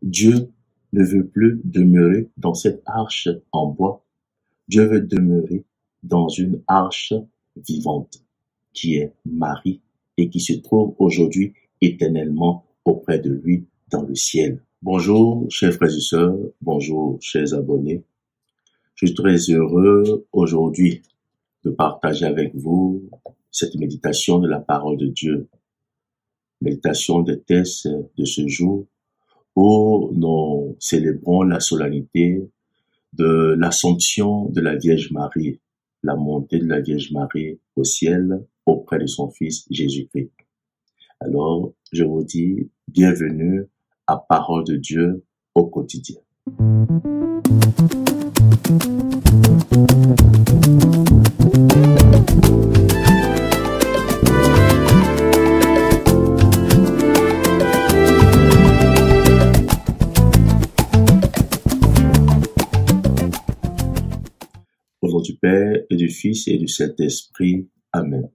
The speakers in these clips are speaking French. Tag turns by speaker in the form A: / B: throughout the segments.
A: Dieu ne veut plus demeurer dans cette arche en bois. Dieu veut demeurer dans une arche vivante qui est Marie et qui se trouve aujourd'hui éternellement auprès de lui dans le ciel. Bonjour, chers frères et sœurs, bonjour, chers abonnés. Je suis très heureux aujourd'hui de partager avec vous cette méditation de la parole de Dieu. Méditation des textes de ce jour où nous célébrons la solennité de l'Assomption de la Vierge Marie, la montée de la Vierge Marie au ciel auprès de son Fils Jésus-Christ. Alors, je vous dis bienvenue à Parole de Dieu au quotidien. Au nom du Père et du Fils et du Saint-Esprit. Amen.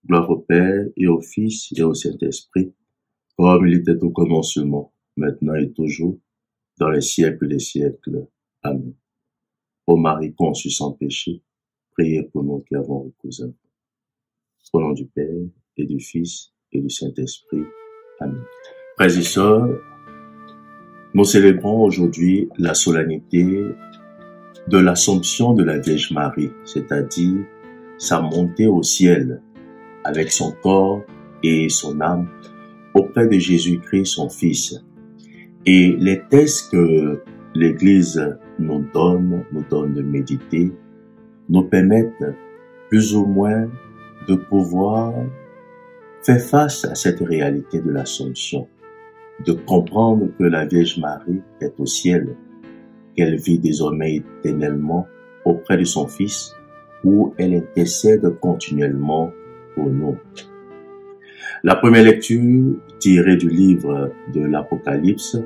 A: Gloire au Père et au Fils et au Saint-Esprit, comme il était au commencement, maintenant et toujours, dans les siècles des siècles. Amen. Ô Marie conçue sans péché, priez pour nous qui avons recours à vous. Au nom du Père et du Fils et du Saint-Esprit. Amen. Frères et sœurs, nous célébrons aujourd'hui la solennité de l'Assomption de la Vierge Marie, c'est-à-dire sa montée au ciel avec son corps et son âme auprès de Jésus-Christ, son Fils. Et les textes que l'Église nous donne de méditer, nous permettent plus ou moins de pouvoir faire face à cette réalité de l'Assomption, de comprendre que la Vierge Marie est au ciel, qu'elle vit désormais éternellement auprès de son Fils, où elle intercède continuellement pour nous. La première lecture, tirée du livre de l'Apocalypse,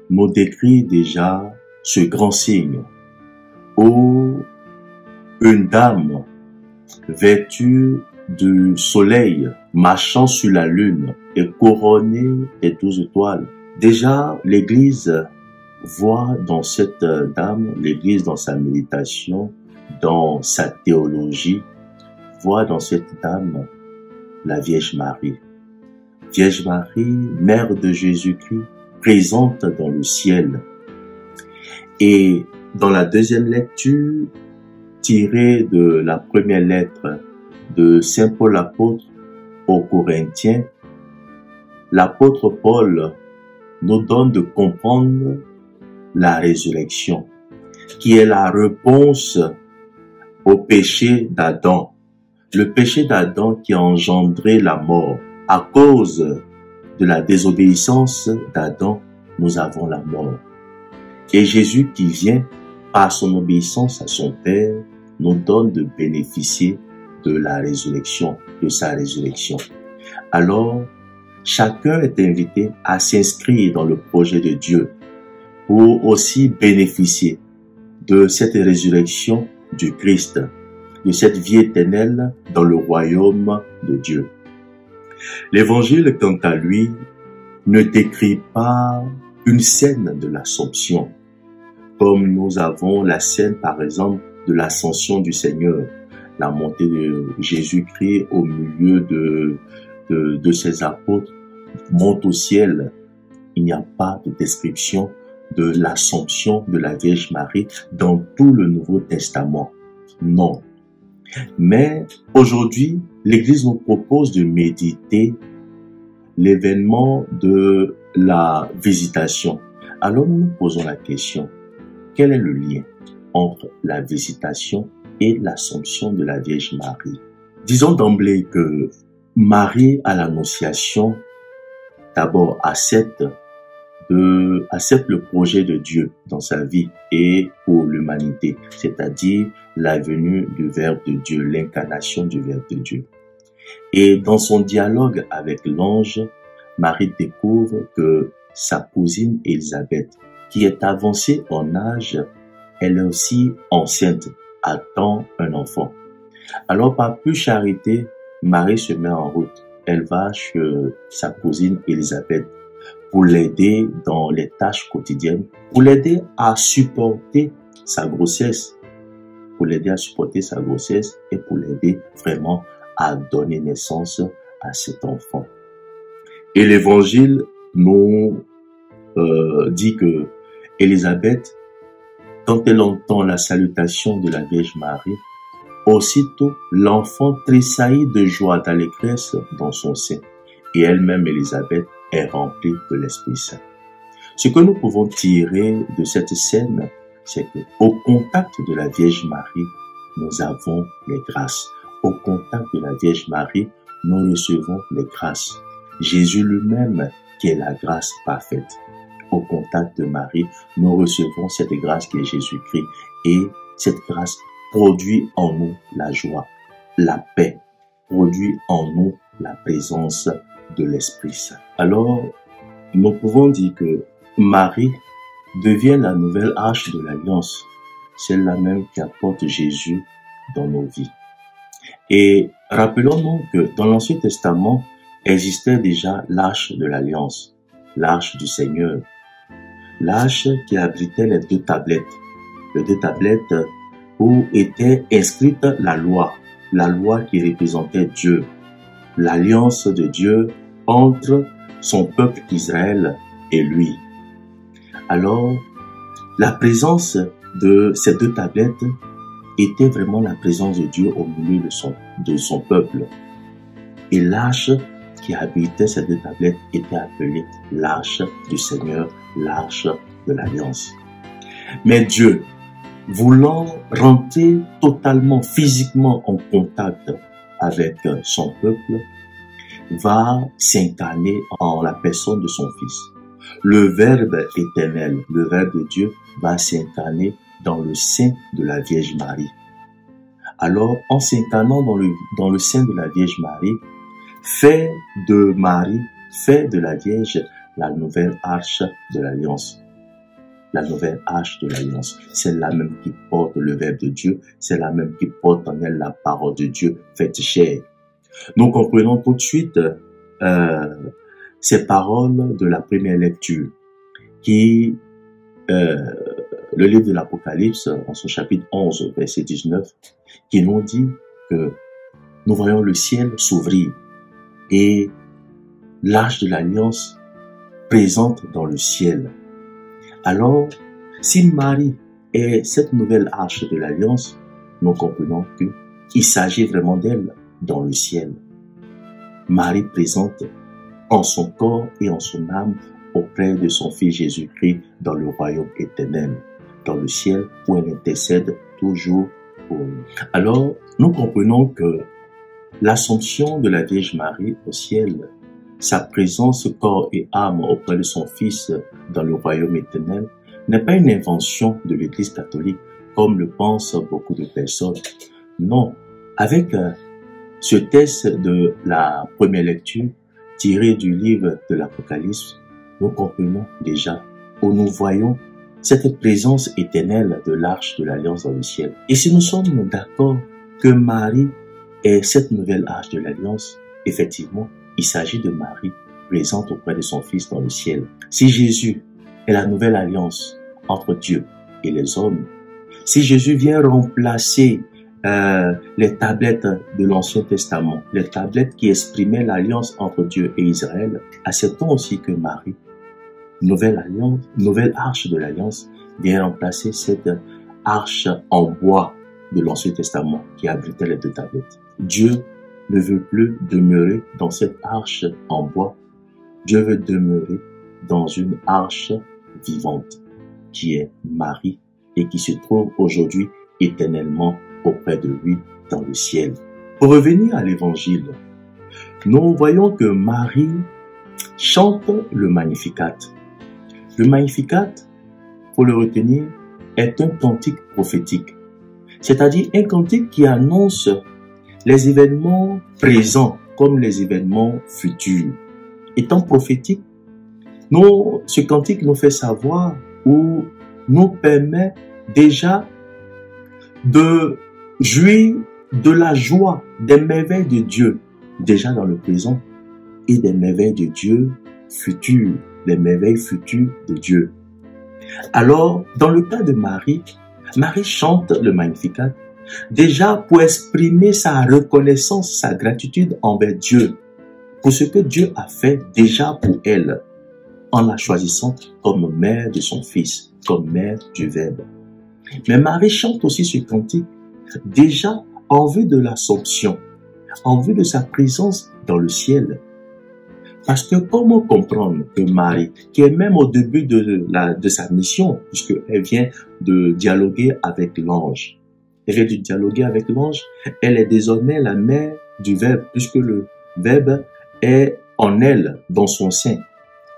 A: nous décrit déjà ce grand signe où une dame vêtue du soleil, marchant sur la lune et couronnée des 12 étoiles. Déjà, l'Église voit dans cette dame, l'Église dans sa méditation, dans sa théologie, voit dans cette dame la Vierge Marie. Vierge Marie, mère de Jésus-Christ, présente dans le ciel. Et dans la deuxième lecture, tirée de la première lettre de Saint Paul l'apôtre aux Corinthiens, l'apôtre Paul nous donne de comprendre la résurrection, qui est la réponse au péché d'Adam. Le péché d'Adam qui a engendré la mort. À cause de la désobéissance d'Adam, nous avons la mort. Et Jésus qui vient, par son obéissance à son Père, nous donne de bénéficier de la résurrection, de sa résurrection. Alors, chacun est invité à s'inscrire dans le projet de Dieu pour aussi bénéficier de cette résurrection du Christ, de cette vie éternelle dans le royaume de Dieu. L'Évangile, quant à lui, ne décrit pas une scène de l'Assomption, comme nous avons la scène, par exemple, de l'ascension du Seigneur, la montée de Jésus-Christ au milieu de ses apôtres, monte au ciel. Il n'y a pas de description de l'Assomption de la Vierge Marie dans tout le Nouveau Testament. Non. Mais aujourd'hui, l'Église nous propose de méditer l'événement de la visitation. Alors nous nous posons la question, quel est le lien entre la visitation et l'Assomption de la Vierge Marie? Disons d'emblée que Marie à l'Annonciation, d'abord accepte le projet de Dieu dans sa vie et pour l'humanité, c'est-à-dire la venue du Verbe de Dieu, l'incarnation du Verbe de Dieu. Et dans son dialogue avec l'ange, Marie découvre que sa cousine Élisabeth, qui est avancée en âge, elle est aussi enceinte, attend un enfant. Alors par pure charité, Marie se met en route. Elle va chez sa cousine Élisabeth pour l'aider dans les tâches quotidiennes, pour l'aider à supporter sa grossesse, et pour l'aider vraiment à donner naissance à cet enfant. Et l'évangile nous dit que Élisabeth, quand elle entend la salutation de la Vierge Marie, aussitôt l'enfant tressaillit de joie, d'allégresse dans son sein. Et elle-même, Élisabeth, est remplie de l'Esprit Saint. Ce que nous pouvons tirer de cette scène, c'est que au contact de la Vierge Marie, nous avons les grâces. Au contact de la Vierge Marie, nous recevons les grâces. Jésus lui-même, qui est la grâce parfaite. Au contact de Marie, nous recevons cette grâce qui est Jésus-Christ. Et cette grâce produit en nous la joie, la paix, produit en nous la présence de l'Esprit Saint. Alors, nous pouvons dire que Marie devient la nouvelle arche de l'Alliance, celle-là même qui apporte Jésus dans nos vies. Et rappelons-nous que dans l'Ancien Testament existait déjà l'arche de l'Alliance, l'arche du Seigneur, l'arche qui abritait les deux tablettes où était inscrite la loi qui représentait Dieu, l'alliance de Dieu entre son peuple Israël et lui. Alors, la présence de ces deux tablettes était vraiment la présence de Dieu au milieu de son peuple. Et l'arche qui habitait ces deux tablettes était appelée l'arche du Seigneur, l'arche de l'Alliance. Mais Dieu, voulant rentrer totalement, physiquement en contact avec son peuple, va s'incarner en la personne de son Fils. Le Verbe éternel, le Verbe de Dieu, va s'incarner dans le sein de la Vierge Marie. Alors, en s'incarnant dans le sein de la Vierge Marie, fait de la Vierge la nouvelle arche de l'Alliance. La nouvelle arche de l'Alliance. C'est la même qui porte le Verbe de Dieu, c'est la même qui porte en elle la parole de Dieu faite chair. Nous comprenons tout de suite ces paroles de la première lecture qui, le livre de l'Apocalypse, en son chapitre 11, verset 19, qui nous dit que nous voyons le ciel s'ouvrir et l'arche de l'Alliance présente dans le ciel. Alors, si Marie est cette nouvelle arche de l'Alliance, nous comprenons qu'il s'agit vraiment d'elle dans le ciel. Marie présente en son corps et en son âme auprès de son Fils Jésus-Christ dans le royaume éternel, dans le ciel où elle intercède toujours pour nous. Alors, nous comprenons que l'assomption de la Vierge Marie au ciel, sa présence corps et âme auprès de son Fils dans le royaume éternel, n'est pas une invention de l'Église catholique, comme le pensent beaucoup de personnes. Non, avec ce texte de la première lecture, tiré du livre de l'Apocalypse, nous comprenons déjà, où nous voyons cette présence éternelle de l'arche de l'Alliance dans le ciel. Et si nous sommes d'accord que Marie est cette nouvelle arche de l'Alliance, effectivement, il s'agit de Marie présente auprès de son Fils dans le ciel. Si Jésus est la nouvelle alliance entre Dieu et les hommes, si Jésus vient remplacer les tablettes de l'Ancien Testament, les tablettes qui exprimaient l'alliance entre Dieu et Israël, acceptons aussi que Marie, nouvelle arche de l'alliance, vient remplacer cette arche en bois de l'Ancien Testament qui abritait les deux tablettes. Dieu ne veut plus demeurer dans cette arche en bois. Dieu veut demeurer dans une arche vivante qui est Marie et qui se trouve aujourd'hui éternellement auprès de lui dans le ciel. Pour revenir à l'évangile, nous voyons que Marie chante le Magnificat. Le Magnificat, pour le retenir, est un cantique prophétique, c'est-à-dire un cantique qui annonce les événements présents comme les événements futurs. Étant prophétique, ce cantique nous fait savoir ou nous permet déjà de jouir de la joie des merveilles de Dieu déjà dans le présent et des merveilles de Dieu futures les merveilles futures de Dieu. Alors, dans le cas de Marie, Marie chante le Magnificat déjà pour exprimer sa reconnaissance, sa gratitude envers Dieu, pour ce que Dieu a fait déjà pour elle, en la choisissant comme mère de son Fils, comme mère du Verbe. Mais Marie chante aussi ce cantique déjà en vue de l'Assomption, en vue de sa présence dans le ciel. Parce que comment comprendre que Marie, qui est même au début de sa mission, puisqu'elle vient de dialoguer avec l'ange, elle est désormais la mère du Verbe, puisque le Verbe est en elle, dans son sein.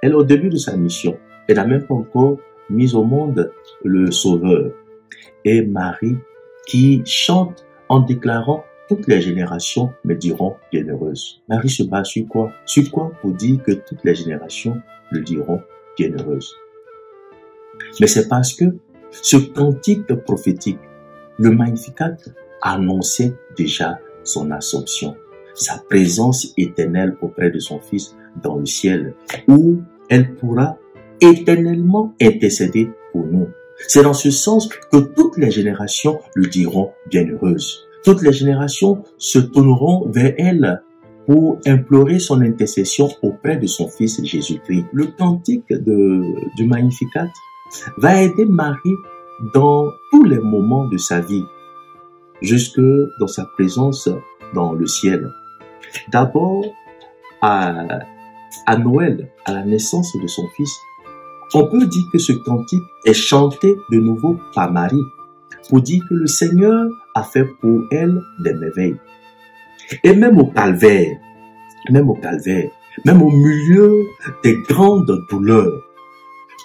A: Elle est au début de sa mission. Elle n'a même pas encore mis au monde le Sauveur. Et Marie qui chante en déclarant « Toutes les générations me diront bienheureuse ». Marie se base sur quoi? Sur quoi pour dire que toutes les générations le diront bienheureuse? Mais c'est parce que ce cantique prophétique, le Magnificat, annonçait déjà son Assomption, sa présence éternelle auprès de son Fils dans le ciel, où elle pourra éternellement intercéder pour nous. C'est dans ce sens que toutes les générations lui diront bienheureuse. Toutes les générations se tourneront vers elle pour implorer son intercession auprès de son Fils Jésus-Christ. Le cantique du Magnificat va aider Marie dans tous les moments de sa vie, jusque dans sa présence dans le ciel. D'abord, à Noël, à la naissance de son Fils, on peut dire que ce cantique est chanté de nouveau par Marie, pour dire que le Seigneur a fait pour elle des merveilles. Et même au calvaire, même au milieu des grandes douleurs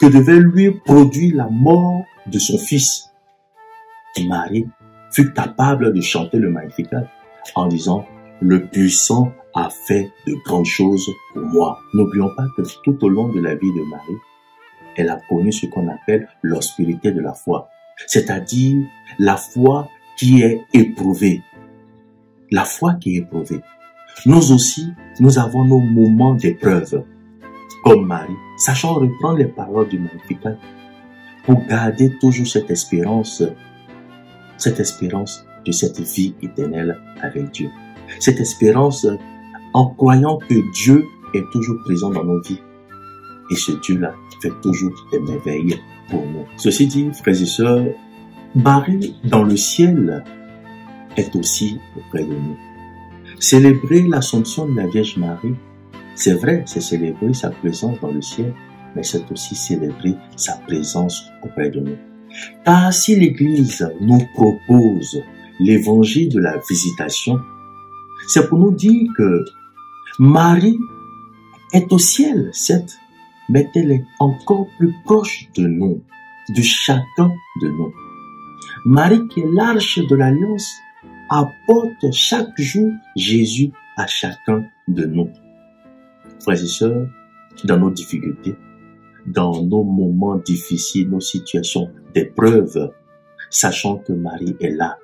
A: que devait lui produire la mort de son Fils, Marie fut capable de chanter le Magnificat en disant « Le puissant a fait de grandes choses pour moi ». N'oublions pas que tout au long de la vie de Marie, elle a connu ce qu'on appelle l'austérité de la foi, c'est-à-dire la foi qui est éprouvée. La foi qui est éprouvée. Nous aussi, nous avons nos moments d'épreuve, comme Marie, sachant reprendre les paroles du Magnificat pour garder toujours cette espérance de cette vie éternelle avec Dieu. Cette espérance en croyant que Dieu est toujours présent dans nos vies. Et ce Dieu-là fait toujours des merveilles pour nous. Ceci dit, frères et sœurs, Marie dans le ciel est aussi auprès de nous. Célébrer l'Assomption de la Vierge Marie, c'est vrai, c'est célébrer sa présence dans le ciel, mais c'est aussi célébrer sa présence auprès de nous. Car si l'Église nous propose l'évangile de la visitation, c'est pour nous dire que Marie est au ciel, certes, mais elle est encore plus proche de nous, de chacun de nous. Marie, qui est l'arche de l'alliance, apporte chaque jour Jésus à chacun de nous. Frères et sœurs, dans nos difficultés, dans nos moments difficiles, nos situations d'épreuve, sachant que Marie est là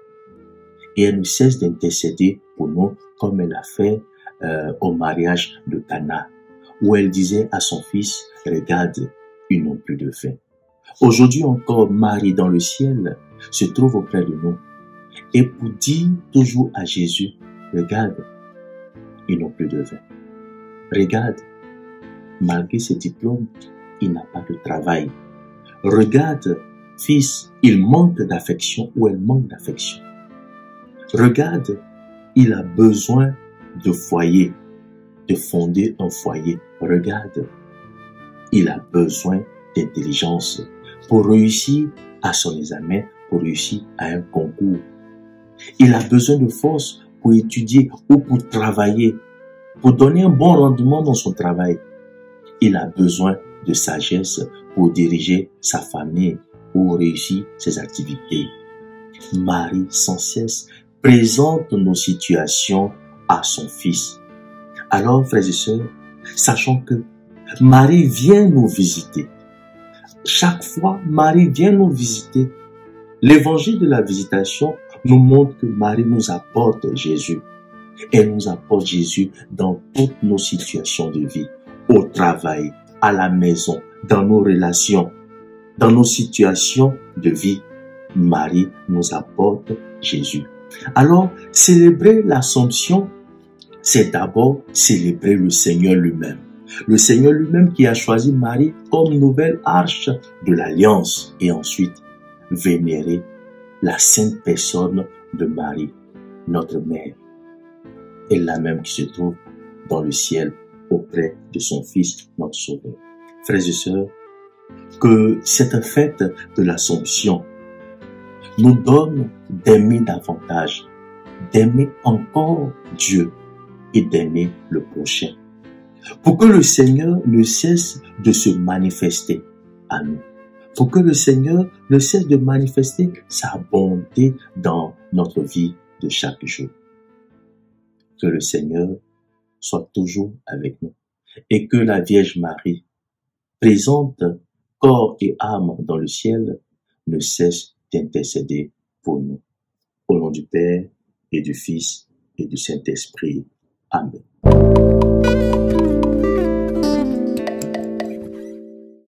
A: et elle ne cesse d'intercéder pour nous comme elle a fait au mariage de Cana, où elle disait à son fils, regarde, ils n'ont plus de vin. Aujourd'hui encore, Marie dans le ciel se trouve auprès de nous et pour dire toujours à Jésus, regarde, ils n'ont plus de vin. Regarde, malgré ses diplômes, il n'a pas de travail. Regarde, fils, il manque d'affection ou elle manque d'affection. Regarde, il a besoin de foyer, de fonder un foyer. Regarde, il a besoin d'intelligence pour réussir à son examen, pour réussir à un concours. Il a besoin de force pour étudier ou pour travailler, pour donner un bon rendement dans son travail. Il a besoin de sagesse pour diriger sa famille ou réussir ses activités. Marie, sans cesse, présente nos situations à son Fils. Alors, frères et sœurs, sachons que Marie vient nous visiter. Chaque fois, Marie vient nous visiter. L'évangile de la visitation nous montre que Marie nous apporte Jésus. Elle nous apporte Jésus dans toutes nos situations de vie, au travail, à la maison, dans nos relations, dans nos situations de vie, Marie nous apporte Jésus. Alors, célébrer l'Assomption, c'est d'abord célébrer le Seigneur lui-même. Le Seigneur lui-même qui a choisi Marie comme nouvelle arche de l'Alliance et ensuite vénérer la sainte personne de Marie, notre mère, elle-même qui se trouve dans le ciel auprès de son Fils, notre Sauveur. Frères et sœurs, que cette fête de l'Assomption nous donne d'aimer davantage, d'aimer encore Dieu et d'aimer le prochain, pour que le Seigneur ne cesse de se manifester à nous, pour que le Seigneur ne cesse de manifester sa bonté dans notre vie de chaque jour. Que le Seigneur soit toujours avec nous et que la Vierge Marie, présente corps et âme dans le ciel, ne cesse d'intercéder pour nous. Au nom du Père et du Fils et du Saint-Esprit. Amen.